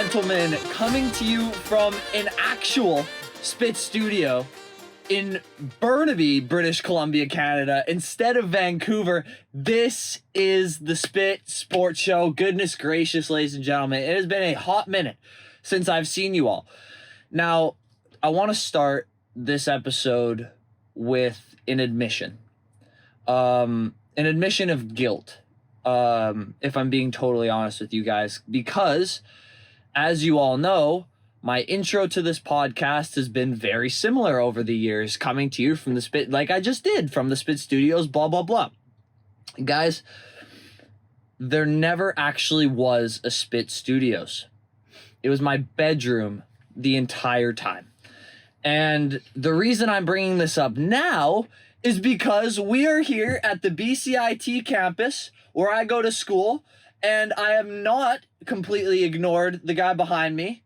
gentlemen, coming to you from an actual Spit studio in Burnaby, British Columbia, Canada, instead of Vancouver. This is the Spit Sports Show. Goodness gracious, ladies and gentlemen, it has been a hot minute since I've seen you all. Now, I want to start this episode with an admission. An admission of guilt, if I'm being totally honest with you guys, because as you all know, my intro to this podcast has been very similar over the years, coming to you from the Spit, like I just did, from the Spit Studios, blah, blah, blah. Guys, there never actually was a Spit Studios. It was my bedroom the entire time. And the reason I'm bringing this up now is because we are here at the BCIT campus where I go to school, and I have not completely ignored the guy behind me.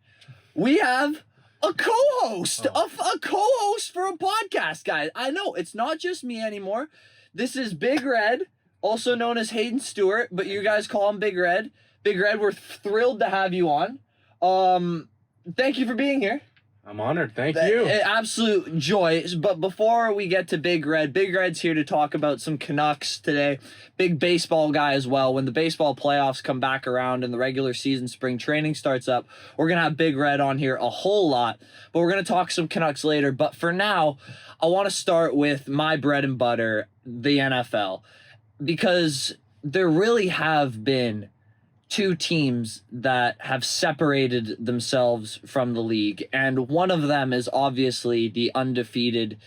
We have a co-host, a co-host for a podcast, guys. I know it's not just me anymore. This is Big Red, also known as Hayden Stewart, but you guys call him Big Red. Big Red, we're thrilled to have you on. Thank you for being here. I'm honored. Thank you. Absolute joy. But before we get to Big Red's here to talk about some Canucks today. Big baseball guy as well. When the baseball playoffs come back around and the regular season spring training starts up, we're going to have Big Red on here a whole lot. But we're going to talk some Canucks later. But for now, I want to start with my bread and butter, the NFL. Because there really have been two teams that have separated themselves from the league, and one of them is obviously the undefeated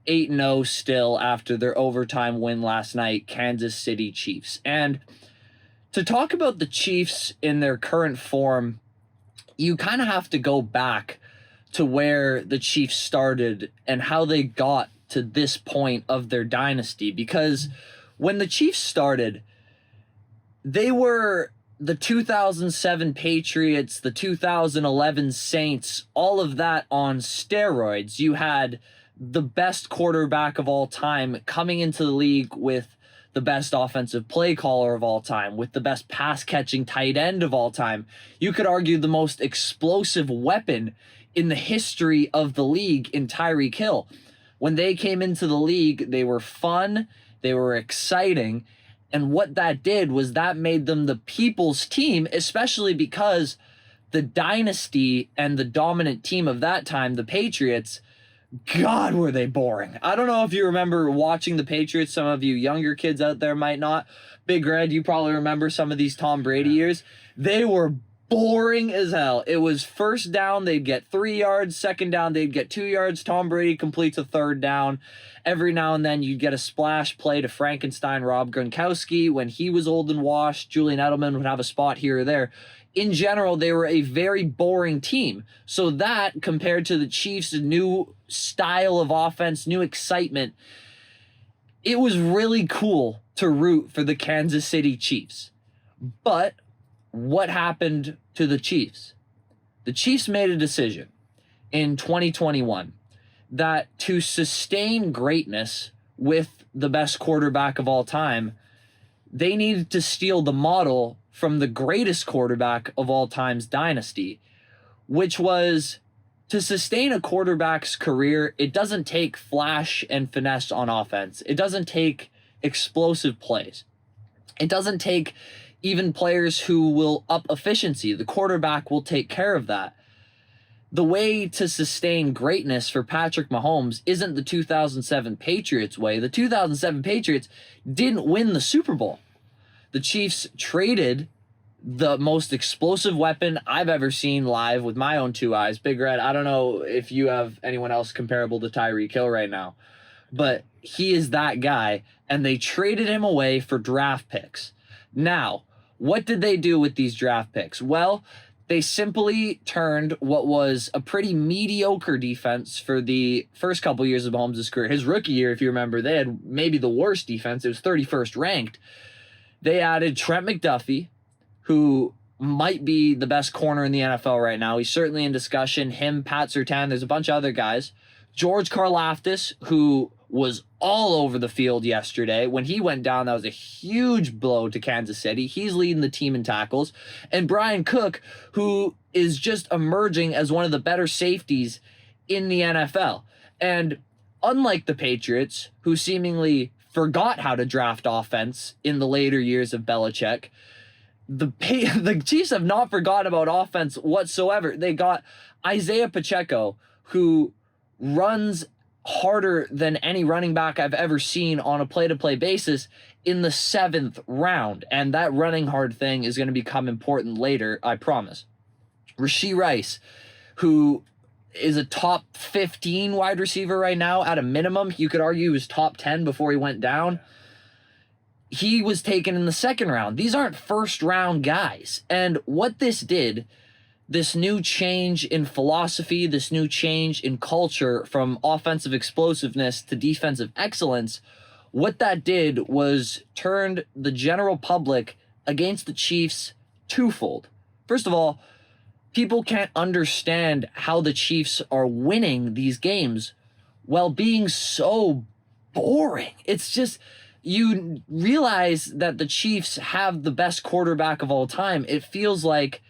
8-0 still after their overtime win last night, Kansas City Chiefs. And to talk about the Chiefs in their current form, you kind of have to go back to where the Chiefs started and how they got to this point of their dynasty, because when the Chiefs started, they were the 2007 Patriots, the 2011 Saints, all of that on steroids. You had the best quarterback of all time coming into the league with the best offensive play caller of all time, with the best pass-catching tight end of all time. You could argue the most explosive weapon in the history of the league in Tyreek Hill. When they came into the league, they were fun, they were exciting, and what that did was that made them the people's team, especially because the dynasty and the dominant team of that time, the Patriots, God, were they boring. I don't know if you remember watching the Patriots. Some of you younger kids out there might not. Big Red, you probably remember some of these Tom Brady years. They were boring as hell. It was first down, they'd get 3 yards. Second down, they'd get 2 yards. Tom Brady completes a third down. Every now and then you'd get a splash play to Frankenstein Rob Gronkowski. When he was old and washed, Julian Edelman would have a spot here or there. In general, they were a very boring team. So that, compared to the Chiefs' new style of offense, new excitement, it was really cool to root for the Kansas City Chiefs. But what happened to the Chiefs? The Chiefs made a decision in 2021 that to sustain greatness with the best quarterback of all time, they needed to steal the model from the greatest quarterback of all time's dynasty, which was to sustain a quarterback's career. It doesn't take flash and finesse on offense. It doesn't take explosive plays. It doesn't take even players who will up efficiency. The quarterback will take care of that. The way to sustain greatness for Patrick Mahomes isn't the 2007 Patriots way. The 2007 Patriots didn't win the Super Bowl. The Chiefs traded the most explosive weapon I've ever seen live with my own two eyes. Big Red, I don't know if you have anyone else comparable to Tyreek Hill right now, but he is that guy, and they traded him away for draft picks. Now, what did they do with these draft picks? Well, they simply turned what was a pretty mediocre defense for the first couple years of Mahomes' career. His rookie year, if you remember, they had maybe the worst defense. It was 31st ranked. They added Trent McDuffie, who might be the best corner in the NFL right now. He's certainly in discussion. Him, Pat Surtain, there's a bunch of other guys. George Karlaftis, who was all over the field yesterday. When he went down, that was a huge blow to Kansas City. He's leading the team in tackles. And Brian Cook, who is just emerging as one of the better safeties in the NFL. And unlike the Patriots, who seemingly forgot how to draft offense in the later years of Belichick, the Chiefs have not forgotten about offense whatsoever. They got Isaiah Pacheco, who runs harder than any running back I've ever seen on a play-to-play basis in the 7th round. And that running hard thing is going to become important later, I promise. Rashee Rice, who is a top 15 wide receiver right now at a minimum. You could argue he was top 10 before he went down. He was taken in the 2nd round. These aren't first-round guys. And what this did, this new change in philosophy, this new change in culture from offensive explosiveness to defensive excellence, what that did was turned the general public against the Chiefs twofold. First of all, people can't understand how the Chiefs are winning these games while being so boring. It's just, you realize that the Chiefs have the best quarterback of all time. It feels like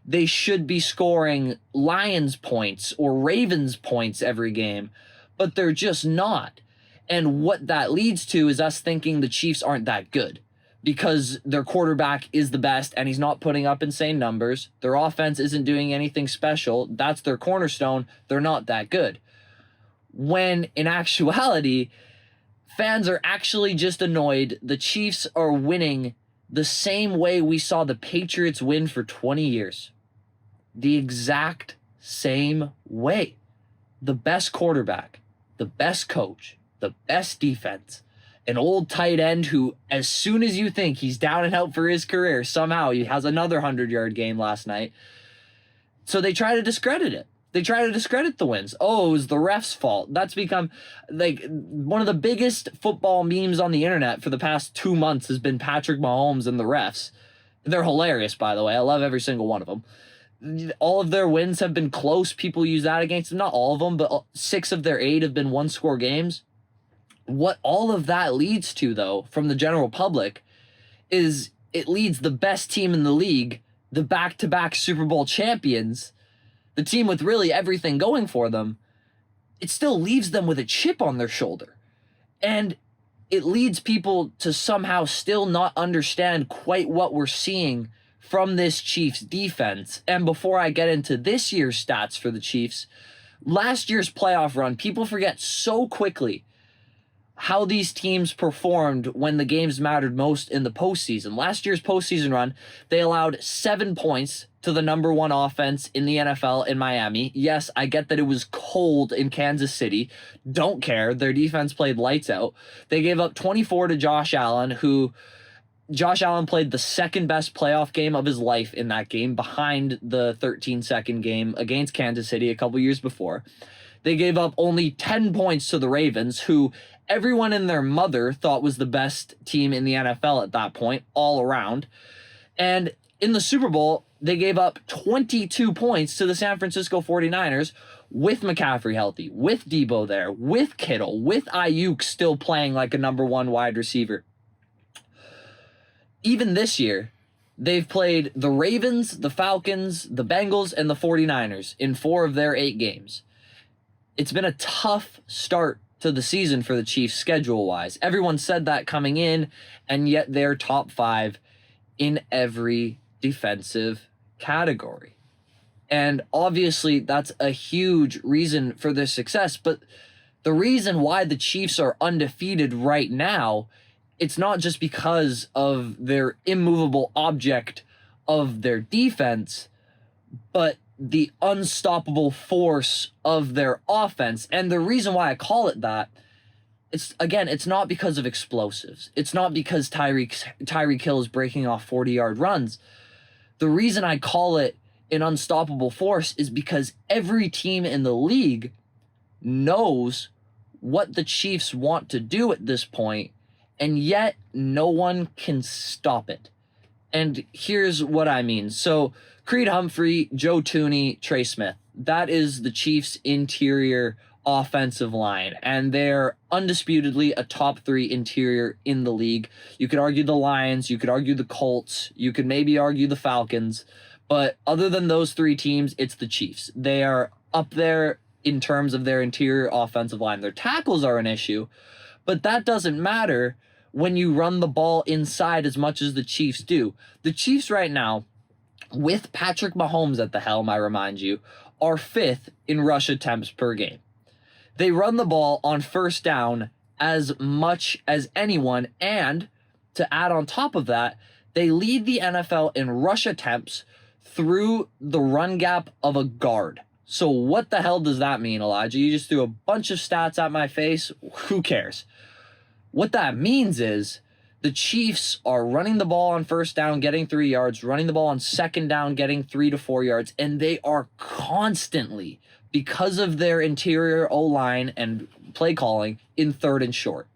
they should be scoring Lions points or Ravens points every game, but they're just not. And what that leads to is us thinking the Chiefs aren't that good because their quarterback is the best and he's not putting up insane numbers. Their offense isn't doing anything special. That's their cornerstone. They're not that good. When in actuality, fans are actually just annoyed the Chiefs are winning the same way we saw the Patriots win for 20 years. The exact same way. The best quarterback, the best coach, the best defense, an old tight end who, as soon as you think he's down and out for his career, somehow he has another 100-yard game last night. So they try to discredit it. They try to discredit the wins. Oh, it was the ref's fault. That's become like one of the biggest football memes on the internet for the past 2 months has been Patrick Mahomes and the refs. They're hilarious, by the way. I love every single one of them. All of their wins have been close. People use that against them. Not all of them, but 6 of their 8 have been one-score games. What all of that leads to, though, from the general public, is it leads the best team in the league, the back-to-back Super Bowl champions, the team with really everything going for them, it still leaves them with a chip on their shoulder. And it leads people to somehow still not understand quite what we're seeing from this Chiefs defense. And before I get into this year's stats for the Chiefs, last year's playoff run, people forget so quickly how these teams performed when the games mattered most in the postseason. Last year's postseason run, they allowed 7 points to the number 1 offense in the NFL in Miami. Yes, I get that it was cold in Kansas City. Don't care. Their defense played lights out. They gave up 24 to Josh Allen, who Josh Allen played the 2nd best playoff game of his life in that game, behind the 13-second game against Kansas City a couple years before. They gave up only 10 points to the Ravens, who everyone and their mother thought was the best team in the NFL at that point, all around. And in the Super Bowl, they gave up 22 points to the San Francisco 49ers with McCaffrey healthy, with Debo there, with Kittle, with Ayuk still playing like a number 1 wide receiver. Even this year, they've played the Ravens, the Falcons, the Bengals, and the 49ers in 4 of their 8 games. It's been a tough start to the season for the Chiefs schedule-wise. Everyone said that coming in, and yet they're top 5 in every defensive category. And obviously, that's a huge reason for their success, but the reason why the Chiefs are undefeated right now, it's not just because of their immovable object of their defense, but the unstoppable force of their offense. And the reason why I call it that, it's not because of explosives. It's not because Tyreek Hill is breaking off 40-yard runs. The reason I call it an unstoppable force is because every team in the league knows what the Chiefs want to do at this point, and yet no one can stop it. And here's what I mean. So Creed Humphrey, Joe Thuney, Trey Smith. That is the Chiefs' interior offensive line, and they're undisputedly a top 3 interior in the league. You could argue the Lions, you could argue the Colts, you could maybe argue the Falcons, But other than those three teams, it's the Chiefs. They are up there in terms of their interior offensive line. Their tackles are an issue, but that doesn't matter when you run the ball inside as much as the Chiefs do. The Chiefs right now, with Patrick Mahomes at the helm, I remind you, are 5th in rush attempts per game. They run the ball on first down as much as anyone, and to add on top of that, they lead the NFL in rush attempts through the run gap of a guard. So what the hell does that mean, Elijah? You just threw a bunch of stats at my face. Who cares? What that means is the Chiefs are running the ball on first down, getting 3 yards, running the ball on second down, getting 3 to 4 yards, and they are constantly, because of their interior O-line and play calling, in 3rd and short.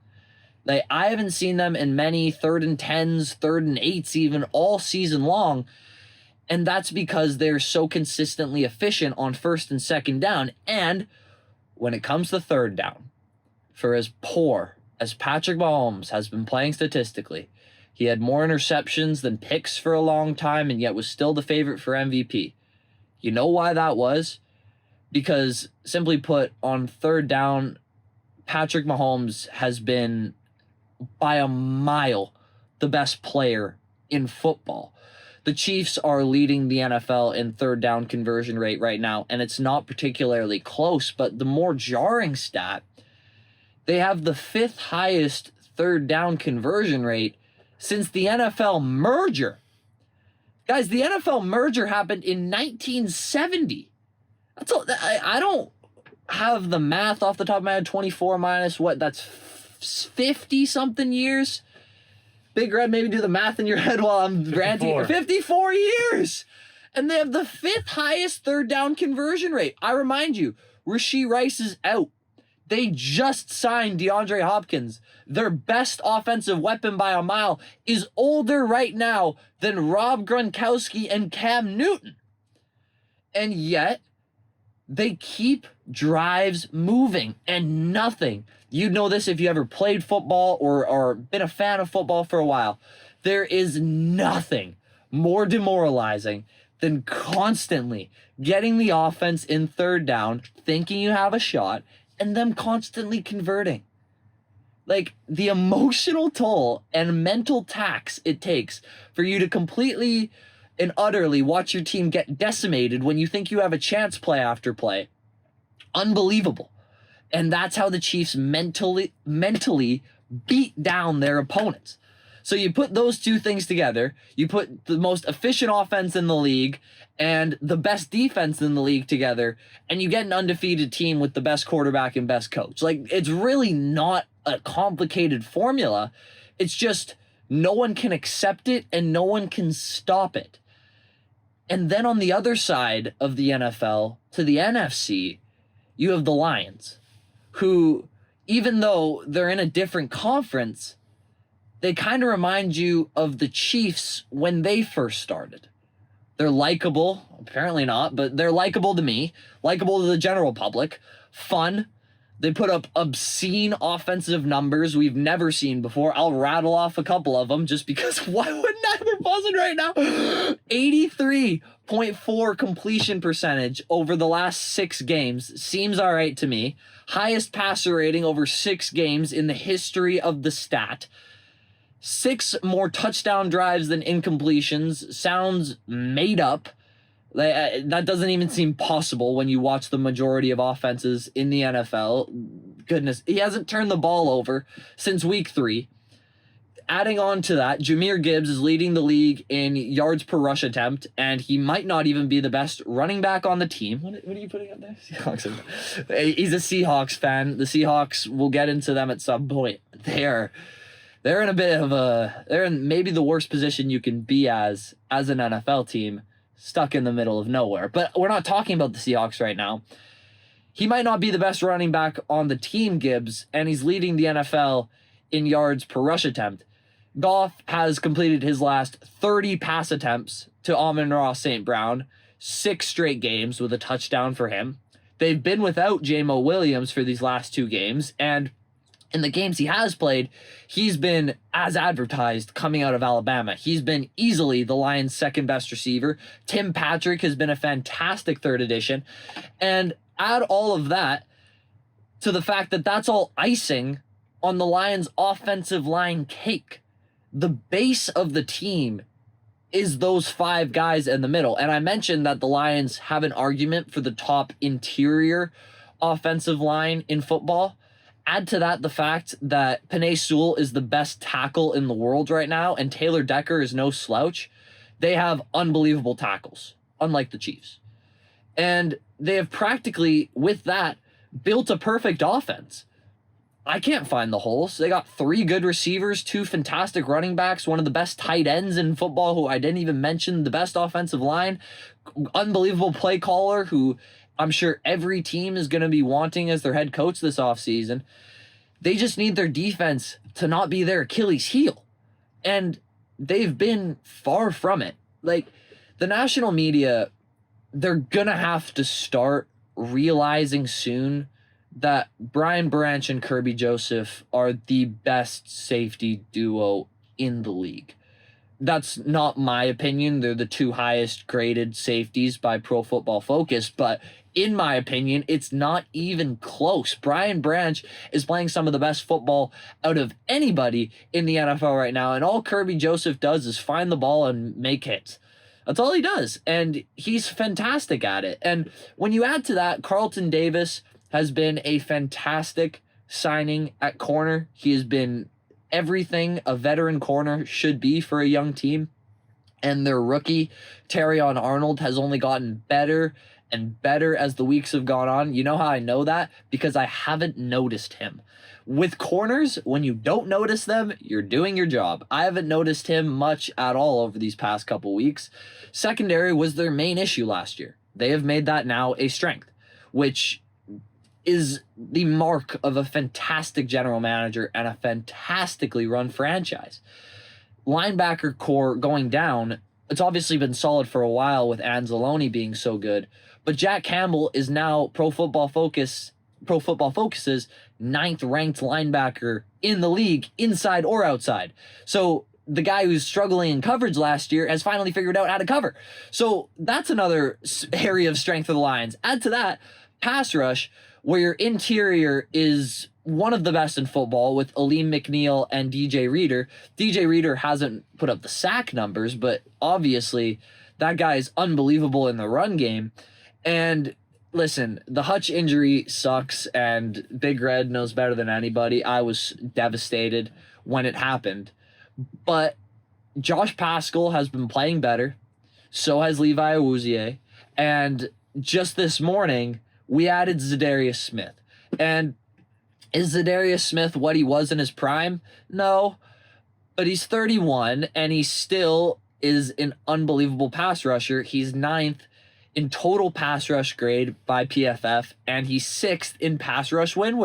I haven't seen them in many 3rd and 10s, 3rd and 8s even all season long, and that's because they're so consistently efficient on first and second down. And when it comes to third down, for as poor as Patrick Mahomes has been playing statistically, he had more interceptions than picks for a long time and yet was still the favorite for MVP. You know why that was? Because, simply put, on third down, Patrick Mahomes has been, by a mile, the best player in football. The Chiefs are leading the NFL in third down conversion rate right now, and it's not particularly close, but the more jarring stat, they have the 5th highest third down conversion rate since the NFL merger. Guys, the NFL merger happened in 1970. That's all. I don't have the math off the top of my head. 24 minus what? That's 50 something years. Big Red, maybe do the math in your head while I'm ranting. 54 years. And they have the 5th highest third down conversion rate. I remind you, Rashee Rice is out. They just signed DeAndre Hopkins. Their best offensive weapon by a mile is older right now than Rob Gronkowski and Cam Newton. And yet, they keep drives moving and nothing. You know this if you ever played football or been a fan of football for a while. There is nothing more demoralizing than constantly getting the offense in third down, thinking you have a shot, and them constantly converting. Like, the emotional toll and mental tax it takes for you to completely and utterly watch your team get decimated when you think you have a chance play after play. Unbelievable. And that's how the Chiefs mentally beat down their opponents. So you put those two things together, you put the most efficient offense in the league and the best defense in the league together, and you get an undefeated team with the best quarterback and best coach. Like, it's really not a complicated formula. It's just no one can accept it and no one can stop it. And then on the other side of the NFL, to the NFC, you have the Lions, who, even though they're in a different conference, they kind of remind you of the Chiefs when they first started. They're likable, apparently not, but they're likable to me, likable to the general public, fun. They put up obscene offensive numbers we've never seen before. I'll rattle off a couple of them just because why wouldn't I? We're buzzing right now. 83.4 completion percentage over the last 6 games. Seems all right to me. Highest passer rating over 6 games in the history of the stat. 6 more touchdown drives than incompletions. Sounds made up. That doesn't even seem possible when you watch the majority of offenses in the NFL. Goodness, he hasn't turned the ball over since week 3. Adding on to that, Jahmyr Gibbs is leading the league in yards per rush attempt, and he might not even be the best running back on the team. What are you putting up there? Seahawks. He's a Seahawks fan. The Seahawks, we'll get into them at some point. They're in a bit of they're in maybe the worst position you can be as an NFL team, stuck in the middle of nowhere. But we're not talking about the Seahawks right now. He might not be the best running back on the team, Gibbs, and he's leading the NFL in yards per rush attempt. Goff has completed his last 30 pass attempts to Amon-Ra St. Brown, 6 straight games with a touchdown for him. They've been without J-Mo Williams for these last 2 games, and in the games he has played, he's been, as advertised, coming out of Alabama. He's been easily the Lions' second best receiver. Tim Patrick has been a fantastic third addition. And add all of that to the fact that that's all icing on the Lions' offensive line cake. The base of the team is those 5 guys in the middle. And I mentioned that the Lions have an argument for the top interior offensive line in football. Add to that the fact that Penei Sewell is the best tackle in the world right now, and Taylor Decker is no slouch. They have unbelievable tackles, unlike the Chiefs. And they have practically, with that, built a perfect offense. I can't find the holes. They got 3 good receivers, 2 fantastic running backs, one of the best tight ends in football, who I didn't even mention, the best offensive line, unbelievable play caller, who I'm sure every team is going to be wanting as their head coach this offseason. They just need their defense to not be their Achilles heel. And they've been far from it. Like, the national media, they're going to have to start realizing soon that Brian Branch and Kirby Joseph are the best safety duo in the league. That's not my opinion. They're the 2 highest graded safeties by Pro Football Focus, but in my opinion, it's not even close. Brian Branch is playing some of the best football out of anybody in the NFL right now, and all Kirby Joseph does is find the ball and make hits. That's all he does, and he's fantastic at it. And when you add to that, Carlton Davis has been a fantastic signing at corner. He has been everything a veteran corner should be for a young team. And their rookie, Terrion Arnold, has only gotten better and better as the weeks have gone on. You know how I know that? Because I haven't noticed him. With corners, when you don't notice them, you're doing your job. I haven't noticed him much at all over these past couple weeks. Secondary was their main issue last year. They have made that now a strength, which is the mark of a fantastic general manager and a fantastically run franchise. Linebacker core going down, it's obviously been solid for a while with Anzalone being so good, but Jack Campbell is now Pro Football Focus's 9th ranked linebacker in the league, inside or outside. So the guy who's struggling in coverage last year has finally figured out how to cover. So that's another area of strength for the Lions. Add to that pass rush, where your interior is one of the best in football with Aleem McNeil and DJ Reader. DJ Reader hasn't put up the sack numbers, but obviously that guy is unbelievable in the run game. And listen, the Hutch injury sucks, and Big Red knows better than anybody. I was devastated when it happened. But Josh Paschal has been playing better. So has Levi Awuzie. And just this morning, we added Zadarius Smith. And is Zadarius Smith what he was in his prime? No. But he's 31, and he still is an unbelievable pass rusher. He's 9th in total pass rush grade by PFF, and he's 6th in pass rush win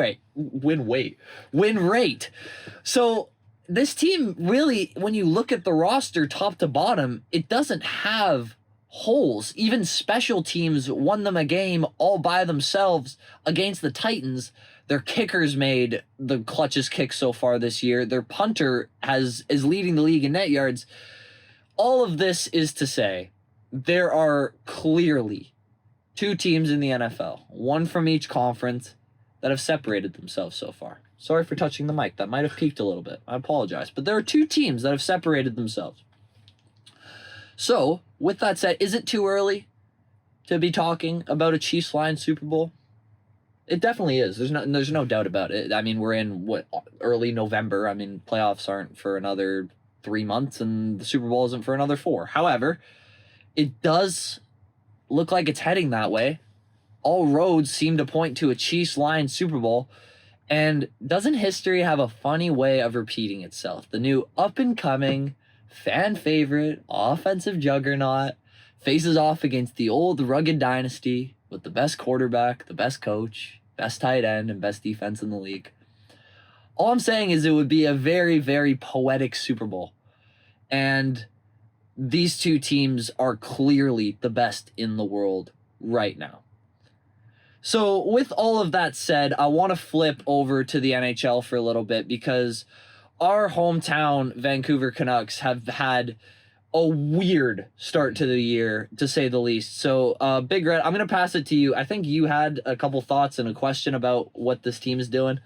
rate. So this team really, when you look at the roster top to bottom, it doesn't have holes. Even special teams won them a game all by themselves against the Titans. Their kickers made the clutchest kick so far this year. Their punter is leading the league in net yards. All of this is to say, there are clearly 2 teams in the NFL, one from each conference, that have separated themselves so far. Sorry for touching the mic. That might have peaked a little bit. I apologize. But there are 2 teams that have separated themselves. So, with that said, is it too early to be talking about a Chiefs-Lions Super Bowl? It definitely is. There's no doubt about it. I mean, we're in early November. I mean, playoffs aren't for another 3 months, and the Super Bowl isn't for another 4. However, it does look like it's heading that way. All roads seem to point to a Chiefs-Lions Super Bowl. And doesn't history have a funny way of repeating itself? The new up-and-coming, fan favorite, offensive juggernaut faces off against the old rugged dynasty with the best quarterback, the best coach, best tight end, and best defense in the league. All I'm saying is it would be a very, very poetic Super Bowl. And these 2 teams are clearly the best in the world right now. So with all of that said, I want to flip over to the NHL for a little bit because our hometown Vancouver Canucks have had a weird start to the year, to say the least. So, Big Red, I'm going to pass it to you. I think you had a couple thoughts and a question about what this team is doing.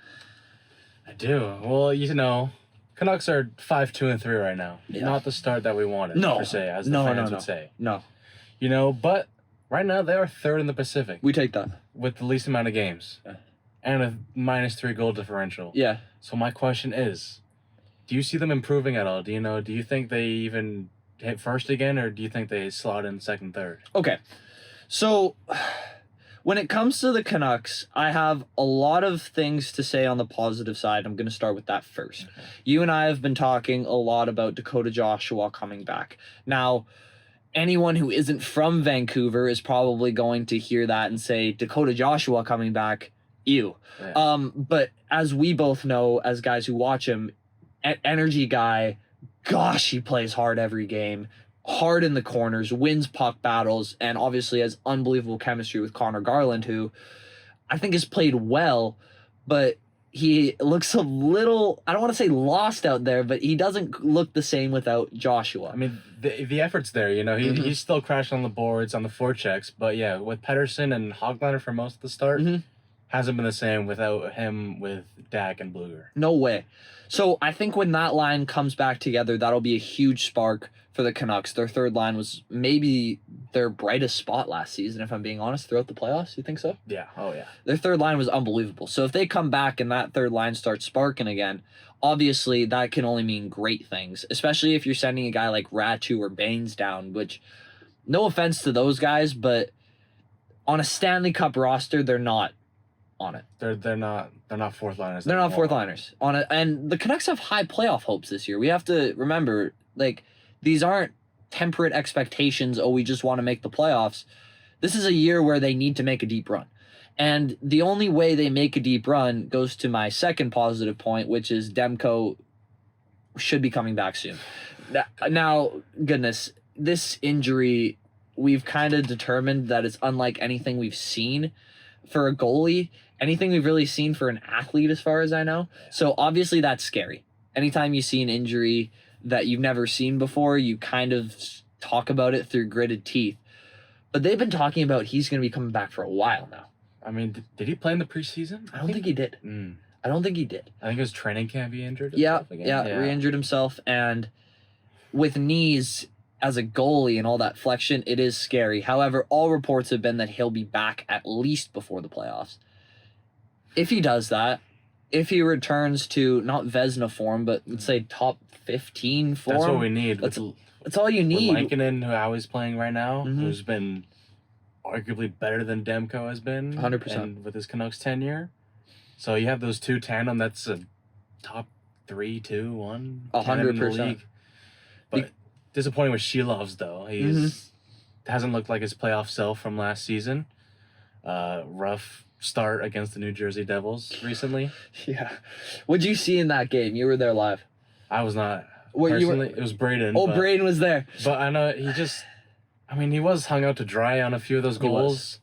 I do. Well, Canucks are 5-2-3 right now. Yeah. Not the start that we wanted, per se, as the fans would say. No. But right now they are third in the Pacific. We take that. With the least amount of games. Yeah. And a -3 goal differential. Yeah. So my question is, do you see them improving at all? Do you think they even hit first again, or do you think they slot in second, third? Okay. So when it comes to the Canucks, I have a lot of things to say on the positive side. I'm going to start with that first. Okay. You and I have been talking a lot about Dakota Joshua coming back. Now, anyone who isn't from Vancouver is probably going to hear that and say, Dakota Joshua coming back, ew. Yeah. But as we both know, as guys who watch him, energy guy, gosh, he plays hard every game, hard in the corners, wins puck battles, and obviously has unbelievable chemistry with Connor Garland, who I think has played well, but he looks a little, I don't want to say lost out there, but he doesn't look the same without Joshua. I mean, the effort's there, he's still crashing on the boards, on the forechecks, but yeah, with Pettersson and Hoglander for most of the start, hasn't been the same without him with Dak and Bluger. No way. So I think when that line comes back together, that'll be a huge spark for the Canucks. Their third line was maybe their brightest spot last season, if I'm being honest, throughout the playoffs. You think so? Yeah. Oh, yeah. Their third line was unbelievable. So if they come back and that third line starts sparking again, obviously that can only mean great things, especially if you're sending a guy like Ratu or Baines down, which, no offense to those guys, but on a Stanley Cup roster, they're not on it. They're not fourth liners. They're not fourth liners on it. And the Canucks have high playoff hopes this year. We have to remember, these aren't temperate expectations, we just want to make the playoffs. This is a year where they need to make a deep run. And the only way they make a deep run goes to my second positive point, which is Demko should be coming back soon. Now, goodness, this injury, we've kind of determined that it's unlike anything we've seen for a goalie, anything we've really seen for an athlete, as far as I know. So obviously that's scary. Anytime you see an injury that you've never seen before, you kind of talk about it through gritted teeth. But they've been talking about he's going to be coming back for a while now. I mean, did he play in the preseason? I don't think he did. I don't think he did. I think his training camp he injured himself again. Yeah, re-injured himself. And with knees as a goalie and all that flexion, it is scary. However, all reports have been that he'll be back at least before the playoffs. If he does that, if he returns to not Vezina form, but let's say top 15 form. That's what we need. That's all you need. Lankinen, how he's playing right now, who's been arguably better than Demko has been. 100%. And with his Canucks tenure. So you have those two tandem, that's a top 3, 2, 1. 100%. But disappointing with Shilovs, though. He's hasn't looked like his playoff self from last season. Rough start against the New Jersey Devils recently. Yeah. What'd you see in that game? You were there live. I was not. Personally, it was Braden. Braden was there. But I know he was hung out to dry on a few of those goals.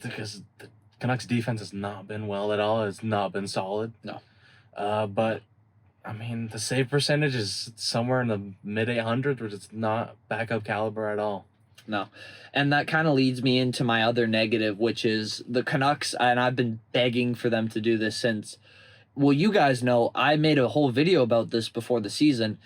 Because the Canucks defense has not been well at all. It's not been solid. No. But the save percentage is somewhere in the mid-800s, which is not backup caliber at all. No. And that kind of leads me into my other negative, which is the Canucks, and I've been begging for them to do this since, well, you guys know, I made a whole video about this before the season.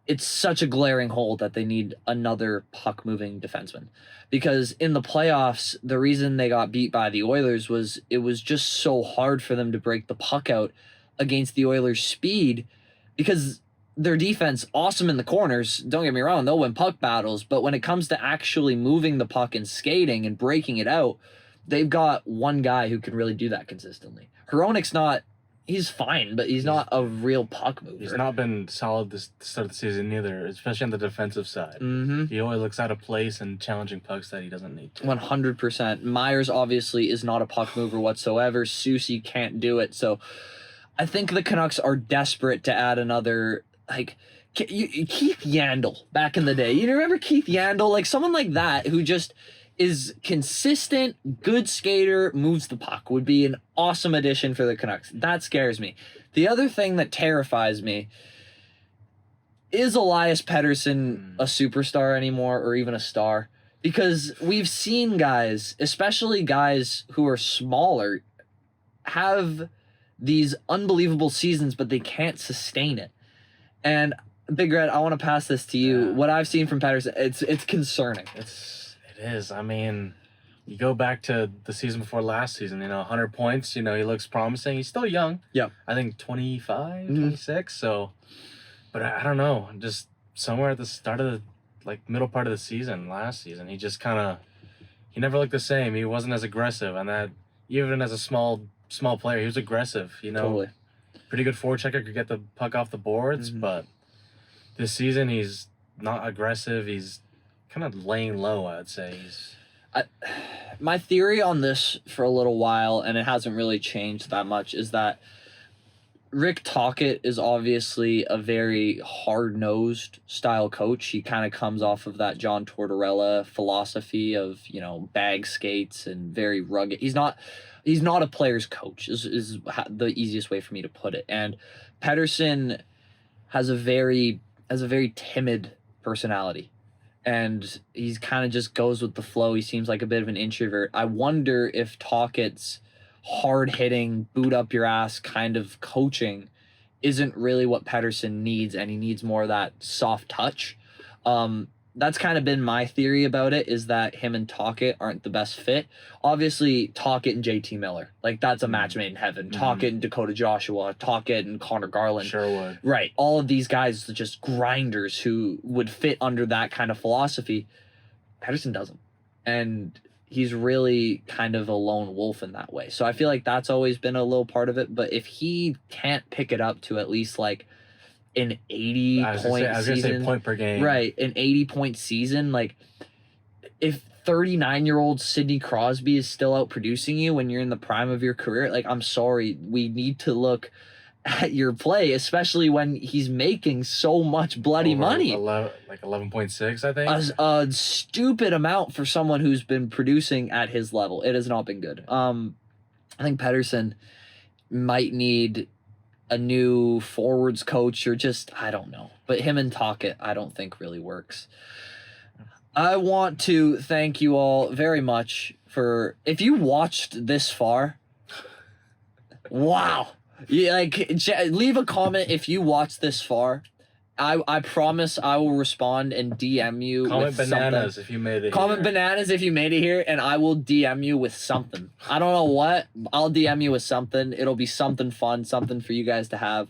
It's such a glaring hole that they need another puck-moving defenseman. Because in the playoffs, the reason they got beat by the Oilers was it was just so hard for them to break the puck out against the Oilers' speed, because their defense, awesome in the corners, don't get me wrong, they'll win puck battles, but when it comes to actually moving the puck and skating and breaking it out, they've got one guy who can really do that consistently. Hronik's not, he's fine, but he's not a real puck mover. He's not been solid this start of the season either, especially on the defensive side. He always looks out of place and challenging pucks that he doesn't need to. 100%. Myers obviously is not a puck mover whatsoever. Susie can't do it, so I think the Canucks are desperate to add another, Keith Yandel back in the day. You remember Keith Yandel? Someone like that who just is consistent, good skater, moves the puck, would be an awesome addition for the Canucks. That scares me. The other thing that terrifies me is Elias Pettersson a superstar anymore, or even a star? Because we've seen guys, especially guys who are smaller, have these unbelievable seasons, but they can't sustain it. And Big Red, I want to pass this to you. Yeah. What I've seen from Pettersson, it's concerning. It is. I mean, you go back to the season before last season, 100 points, he looks promising. He's still young. Yeah. I think 25, 26. So, but I don't know. Just somewhere at the start of the, middle part of the season, last season, he just he never looked the same. He wasn't as aggressive. And that, even as a small player, he was aggressive, Totally. Pretty good forechecker, could get the puck off the boards, but this season he's not aggressive. He's kind of laying low, I'd say. My theory on this for a little while, and it hasn't really changed that much, is that Rick Tocchet is obviously a very hard-nosed style coach. He kind of comes off of that John Tortorella philosophy of, bag skates and very rugged. He's not a player's coach is the easiest way for me to put it. And Pettersson has a very timid personality. And he's kind of just goes with the flow. He seems like a bit of an introvert. I wonder if Tocchet's hard-hitting, boot-up-your-ass kind of coaching isn't really what Pettersson needs, and he needs more of that soft touch. That's kind of been my theory about it, is that him and Tocchet aren't the best fit. Obviously, Tocchet and JT Miller, that's a match made in heaven. Tocchet and Dakota Joshua, Tocchet and Connor Garland. Sure would. Right. All of these guys are just grinders who would fit under that kind of philosophy. Pettersson doesn't. And he's really kind of a lone wolf in that way. So I feel like that's always been a little part of it. But if he can't pick it up to at least an 80-point season, point per game. Right, an 80-point season. If 39-year-old Sidney Crosby is still out producing you when you're in the prime of your career, I'm sorry, we need to look at your play, especially when he's making so much bloody money. 11.6, I think. A stupid amount for someone who's been producing at his level. It has not been good. I think Pettersson might need a new forwards coach, or just, I don't know. But him and Tocchet, I don't think really works. I want to thank you all very much for, if you watched this far, wow. Leave a comment if you watched this far. I promise I will respond and DM you. Comment with bananas something. if you made it. Comment bananas if you made it here, and I will DM you with something. I don't know what. I'll DM you with something. It'll be something fun, something for you guys to have.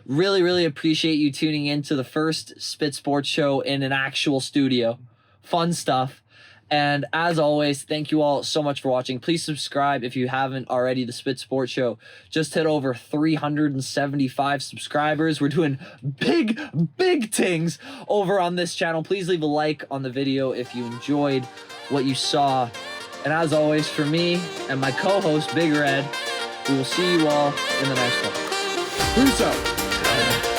Really, really appreciate you tuning in to the first Spit Sports show in an actual studio. Fun stuff. And as always, thank you all so much for watching. Please subscribe if you haven't already. The Spit Sports Show just hit over 375 subscribers. We're doing big things over on this channel. Please leave a like on the video if you enjoyed what you saw. And as always, for me and my co-host, Big Red, we will see you all in the next one. Peace out.